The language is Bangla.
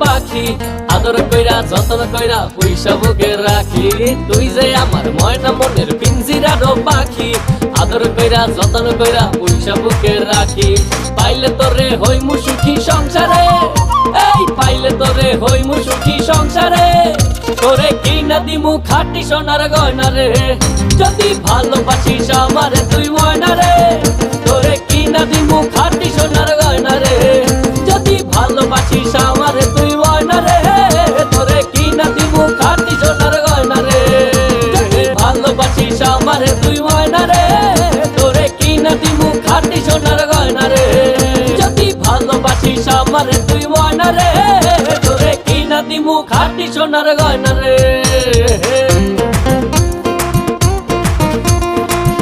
পাখি আদর কইরা যতন কইরা পয়সা বুকে রাখি তুই যে আমার ময়না মনের পিঞ্জিরারও পাখি আদর কইরা যতন কইরা পয়সা বুকে রাখি পাইলে তোরে হইমু সুখী সংসারে এই পাইলে তোরে হইমু সুখী সংসারে তোরে কিনা দিমু খাঁটি সোনার গয়না রে যদি ভালোবাসিস আমারে তুই ময়না রে তোরে কিনা দিমু খাঁটি সোনার গয়না রে যদি ভালোবাসিস আমারে তুই ময়না রে তোরে কিনা দিমু খাঁটি সোনার গয়না রে যদি ভালোবাসিস আমারে তুই ময়না রে তোরে কিনা দিমু খাঁটি সোনার গয়না রে যদি ভালোবাসিস আমারে তুই ময়না রে তোরে কিনা দিমু খাঁটি সোনার গয়না রে